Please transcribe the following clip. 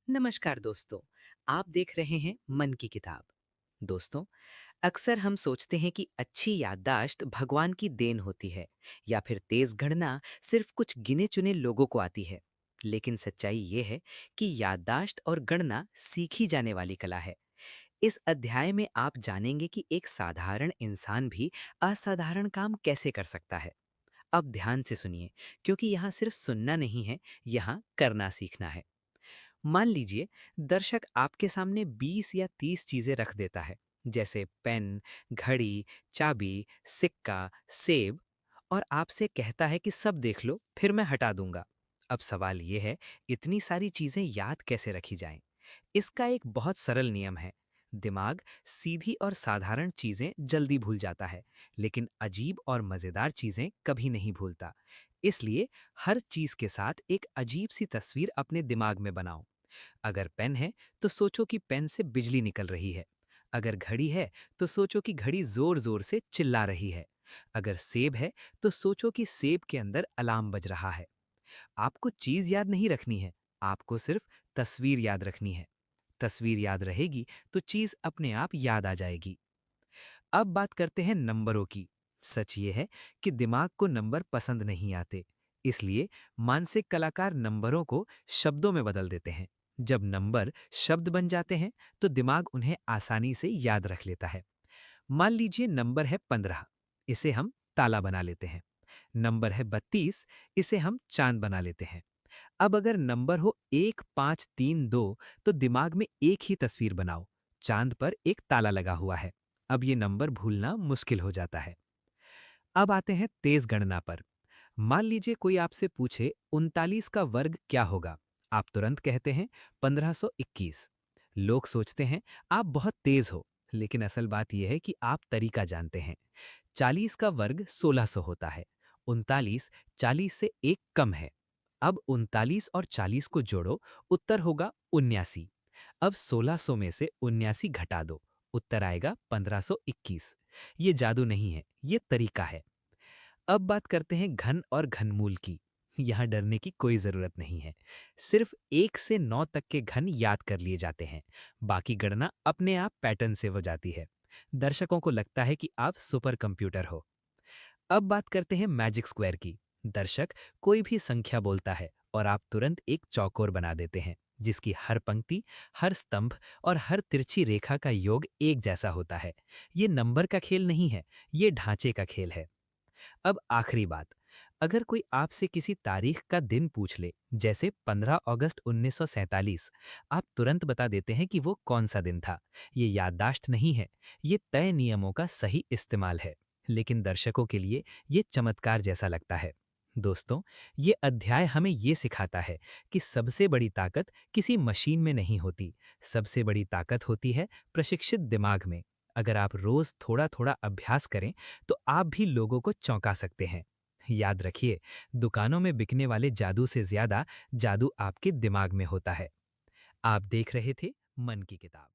नमस्कार दोस्तों। आप देख रहे हैं मन की किताब। दोस्तों, अक्सर हम सोचते हैं कि अच्छी याददाश्त भगवान की देन होती है या फिर तेज गणना सिर्फ कुछ गिने चुने लोगों को आती है। लेकिन सच्चाई ये है कि याददाश्त और गणना सीखी जाने वाली कला है। इस अध्याय में आप जानेंगे कि एक साधारण इंसान भी असाधारण काम कैसे कर सकता है। अब ध्यान से सुनिए, क्योंकि यहाँ सिर्फ सुनना नहीं है, यहाँ करना सीखना है। मान लीजिए दर्शक आपके सामने 20 या 30 चीजें रख देता है, जैसे पेन, घड़ी, चाबी, सिक्का, सेब, और आपसे कहता है कि सब देख लो, फिर मैं हटा दूंगा। अब सवाल यह है, इतनी सारी चीजें याद कैसे रखी जाएं? इसका एक बहुत सरल नियम है। दिमाग सीधी और साधारण चीजें जल्दी भूल जाता है, लेकिन अजीब और मजेदार चीजें कभी नहीं भूलता। इसलिए हर चीज के साथ एक अजीब सी तस्वीर अपने दिमाग में बनाओ। अगर पेन है तो सोचो कि पेन से बिजली निकल रही है। अगर घड़ी है तो सोचो कि घड़ी जोर जोर से चिल्ला रही है। अगर सेब है तो सोचो कि सेब के अंदर अलार्म बज रहा है। आपको चीज याद नहीं रखनी है, आपको सिर्फ तस्वीर याद रखनी है। तस्वीर याद रहेगी तो चीज अपने आप याद आ जाएगी। अब बात करते हैं नंबरों की। सच ये है कि दिमाग को नंबर पसंद नहीं आते, इसलिए मानसिक कलाकार नंबरों को शब्दों में बदल देते हैं। जब नंबर शब्द बन जाते हैं तो दिमाग उन्हें आसानी से याद रख लेता है। मान लीजिए नंबर है 15, इसे हम ताला बना लेते हैं। नंबर है 32, इसे हम चांद बना लेते हैं। अब अगर नंबर हो 1532, तो दिमाग में एक ही तस्वीर बनाओ। चांद पर एक ताला लगा हुआ है। अब ये नंबर भूलना मुश्किल हो जाता है। अब आते हैं तेज गणना पर। मान लीजिए कोई आपसे पूछे 39 का वर्ग क्या होगा। आप तुरंत कहते हैं 1521। लोग सोचते हैं आप बहुत तेज हो, लेकिन असल बात यह है कि आप तरीका जानते हैं। 40 का वर्ग 1600 होता है। 39 40 से एक कम है। अब 39 और 40 को जोड़ो, उत्तर होगा 79। अब 1600 में से 79 घटा दो, उत्तर आएगा 1521। ये जादू नहीं है, ये तरीका है। अब बात करते हैं घन और घनमूल की। यहाँ डरने की कोई जरूरत नहीं है। सिर्फ 1 से 9 तक के घन याद कर लिए जाते हैं। बाकी गणना अपने आप पैटर्न से हो जाती है। दर्शकों को लगता है कि आप सुपर कंप्यूटर हो। अब बात करते हैं मैजिक स्क्वायर की। दर्शक कोई भी संख्या बोलता है और आप तुरंत एक चौकोर बना देते हैं, जिसकी हर पंक्ति, हर स्तंभ और हर तिरछी रेखा का योग एक जैसा होता है। ये नंबर का खेल नहीं है, ये ढांचे का खेल है। अब आखिरी बात, अगर कोई आपसे किसी तारीख का दिन पूछ ले, जैसे 15 अगस्त 1947, आप तुरंत बता देते हैं कि वो कौन सा दिन था। ये याददाश्त नहीं है, ये तय नियमों का सही इस्तेमाल है। लेकिन दर्शकों के लिए ये चमत्कार जैसा लगता है। दोस्तों, ये अध्याय हमें ये सिखाता है कि सबसे बड़ी ताकत किसी मशीन में नहीं होती। सबसे बड़ी ताकत होती है प्रशिक्षित दिमाग में। अगर आप रोज थोड़ा थोड़ा अभ्यास करें तो आप भी लोगों को चौंका सकते हैं। याद रखिए, दुकानों में बिकने वाले जादू से ज्यादा जादू आपके दिमाग में होता है। आप देख रहे थे मन की किताब।